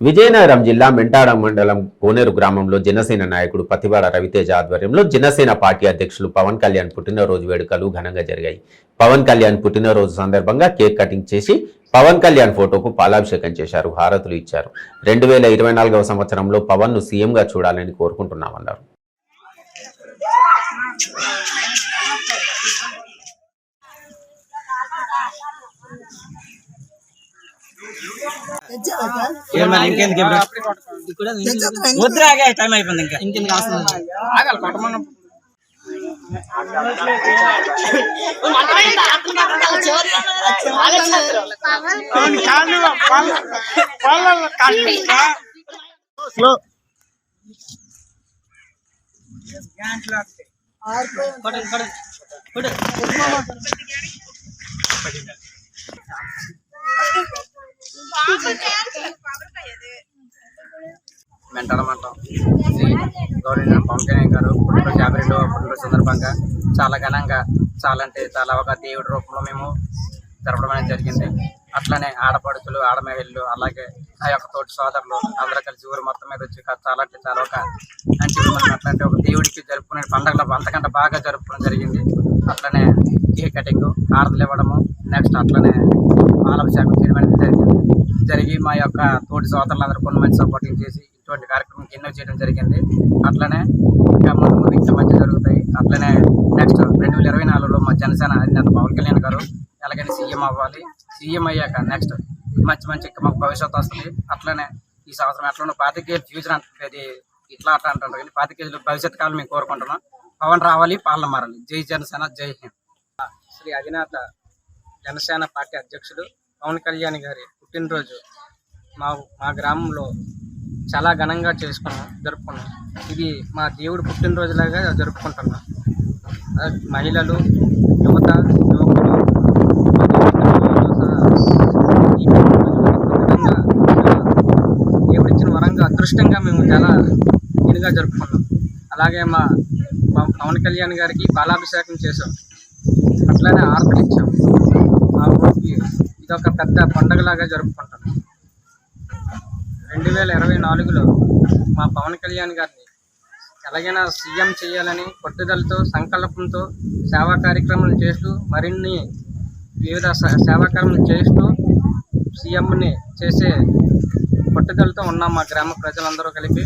విజయనగరం జిల్లా మెంటాడ మండలం కోనేరు గ్రామంలో జనసేన నాయకుడు పతివాడ రవితేజ ఆధ్వర్యంలో జనసేన పార్టీ అధ్యక్షులు పవన్ కళ్యాణ్ పుట్టినరోజు వేడుకలు ఘనంగా జరిగాయి. పవన్ కళ్యాణ్ పుట్టినరోజు సందర్భంగా కేక్ కటింగ్ చేసి పవన్ కళ్యాణ్ ఫోటోకు పాలాభిషేకం చేశారు, హారతులు ఇచ్చారు. 2024వ సంవత్సరంలో పవన్ ను సీఎంగా చూడాలని కోరుకుంటున్నామన్నారు. టైం అయిపోయింది ఇంకా ఇంకెందుకు ఆగాలి కొట్టమన్న మెంటాడ మండలం శ్రీ గౌరవ పవన్ కళ్యాణ్ గారు పుట్టినరోజు 52వ పుట్టినరోజు సందర్భంగా చాలా ఘనంగా చాలా ఒక దేవుడి రూపంలో మేము జరపడం అనేది జరిగింది. అట్లనే ఆడపడుచులు ఆడమహిళలు అలాగే ఆ యొక్క తోటి సోదరులు అందరూ కలిసి ఊరు మొత్తం మీద వచ్చి చాలా ఒక అట్లాంటి ఒక దేవుడికి జరుపుకునే పండుగలు అంతకంటే బాగా జరుపుకోవడం జరిగింది. అట్లనే కేక్ కటింగ్ హారతులు ఇవ్వడము నెక్స్ట్ అట్లనే పాలాభిషేకం చేయడం అనేది జరిగి మా యొక్క తోటి సోదరులు అందరూ కొన్ని మంచి సపోర్టింగ్ చేసి ఇటువంటి కార్యక్రమం ఎన్నో చేయడం జరిగింది. అట్లనే ఇంకా ముందు ఇంకా మంచి జరుగుతాయి. అట్లనే నెక్స్ట్ 2024లో మా జనసేన అధినేత పవన్ కళ్యాణ్ గారు ఎలాగైనా సీఎం అవ్వాలి. సీఎం అయ్యాక నెక్స్ట్ మంచి మాకు భవిష్యత్తు వస్తుంది. అట్లనే ఈ సంవత్సరం ఎట్లా 25 ఫ్యూచర్ అంటే ఇట్లా అట్లా అంటారు కానీ 25 భవిష్యత్తు కాలం మేము కోరుకుంటున్నాం. పవన్ రావాలి, పాలన మారాలి. జై జనసేన, జై హింద్. శ్రీ అధినేత జనసేన పార్టీ అధ్యక్షుడు పవన్ కళ్యాణ్ గారి పుట్టినరోజు మా గ్రామంలో చాలా ఘనంగా జరుపుకున్నాం. ఇది మా దేవుడు పుట్టినరోజులాగా జరుపుకుంటున్నాం. మహిళలు యువకులు దేవుడిచ్చిన వరంగా అదృష్టంగా మేము చాలా ఇదిగా జరుపుకున్నాం. అలాగే మా పవన్ కళ్యాణ్ గారికి పాలాభిషేకం చేసాం, అట్లనే హారతులు ఇచ్చాం. మా ఊరికి ఇదొక పెద్ద పండుగలాగా జరుపుకుంటాం. 2024లో మా పవన్ కళ్యాణ్ గారిని ఎలాగైనా సీఎం చేయాలని పట్టుదలతో సంకల్పంతో సేవా కార్యక్రమాలు చేస్తూ మరిన్ని వివిధ సేవా కార్యక్రమాలు చేస్తూ సీఎంని చేసే పట్టుదలతో ఉన్నాం మా గ్రామ ప్రజలందరూ కలిపి.